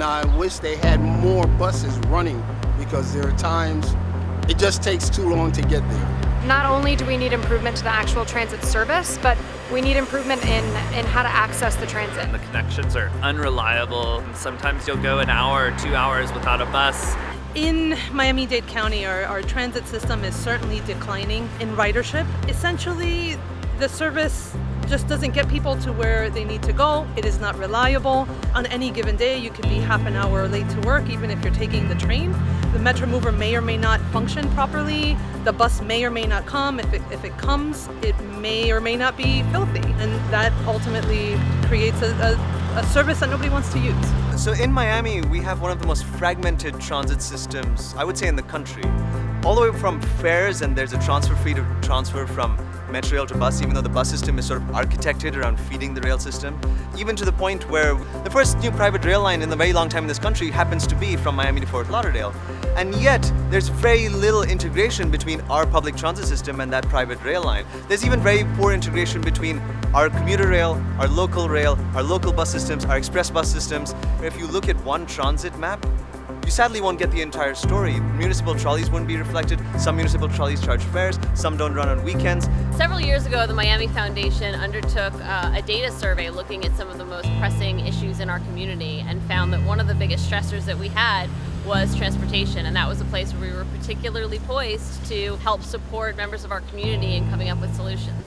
I wish they had more buses running because there are times it just takes too long to get there. Not only do we need improvement to the actual transit service, but we need improvement in how to access the transit. The connections are unreliable. Sometimes you'll go an hour or 2 hours without a bus. In Miami-Dade County, our transit system is certainly declining in ridership. Essentially, the service just doesn't get people to where they need to go. It is not reliable. On any given day, you could be half an hour late to work, even if you're taking the train. The Metro Mover may or may not function properly. The bus may or may not come. If it comes, it may or may not be filthy. And that ultimately creates a service that nobody wants to use. So in Miami, we have one of the most fragmented transit systems, I would say, in the country. All the way from fares, and there's a transfer fee to transfer from metro rail to bus, even though the bus system is sort of architected around feeding the rail system. Even to the point where the first new private rail line in a very long time in this country happens to be from Miami to Fort Lauderdale. And yet, there's very little integration between our public transit system and that private rail line. There's even very poor integration between our commuter rail, our local bus systems, our express bus systems. If you look at one transit map, you sadly won't get the entire story. Municipal trolleys wouldn't be reflected. Some municipal trolleys charge fares, some don't run on weekends. Several years ago, the Miami Foundation undertook a data survey looking at some of the most pressing issues in our community and found that one of the biggest stressors that we had was transportation, and that was a place where we were particularly poised to help support members of our community in coming up with solutions.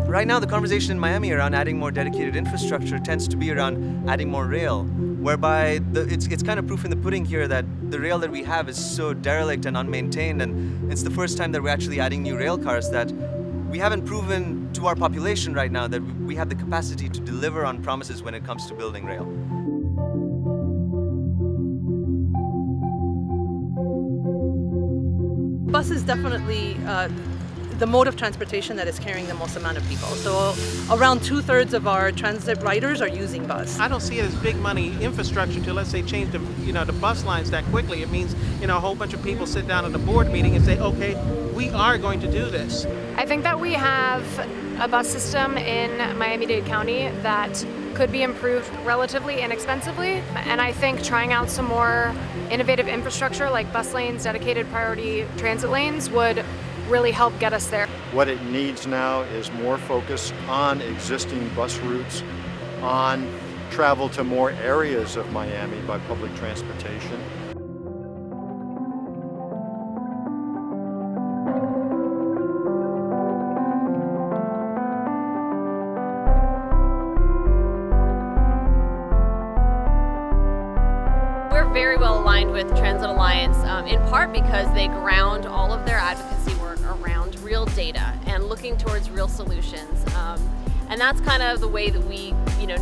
Right now, the conversation in Miami around adding more dedicated infrastructure tends to be around adding more rail, whereby it's kind of proof in the pudding here that the rail that we have is so derelict and unmaintained, and it's the first time that we're actually adding new rail cars that we haven't proven to our population right now that we have the capacity to deliver on promises when it comes to building rail. Bus is definitely the mode of transportation that is carrying the most amount of people. So around 2/3 of our transit riders are using bus. I don't see it as big money infrastructure to, let's say, change the bus lines that quickly. It means, a whole bunch of people sit down at a board meeting and say, okay, we are going to do this. I think that we have a bus system in Miami-Dade County that could be improved relatively inexpensively, and I think trying out some more innovative infrastructure like bus lanes, dedicated priority transit lanes would really help get us there. What it needs now is more focus on existing bus routes, on travel to more areas of Miami by public transportation. We're very well aligned with Transit Alliance, in part because they ground all of their advocacy work around real data and looking towards real solutions. And that's kind of the way that we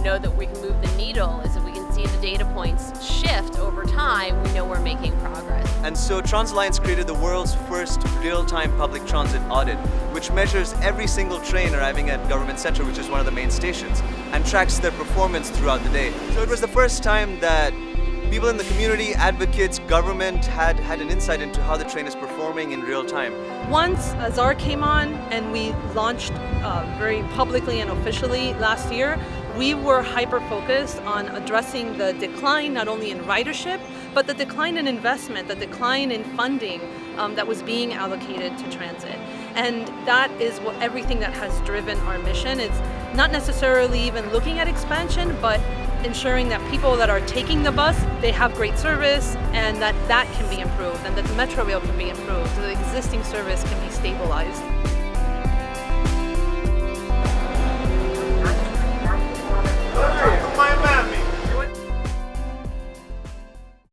know that we can move the needle, is if we can see the data points shift over time, we know we're making progress. And so Transit Alliance created the world's first real-time public transit audit, which measures every single train arriving at Government Center, which is one of the main stations, and tracks their performance throughout the day. So it was the first time that people in the community, advocates, government had an insight into how the train is performing in real time. Once Azar came on and we launched very publicly and officially last year, we were hyper-focused on addressing the decline not only in ridership, but the decline in investment, the decline in funding that was being allocated to transit. And that is everything that has driven our mission. It's not necessarily even looking at expansion, but ensuring that people that are taking the bus, they have great service, and that can be improved, and that the metro rail can be improved, so the existing service can be stabilized.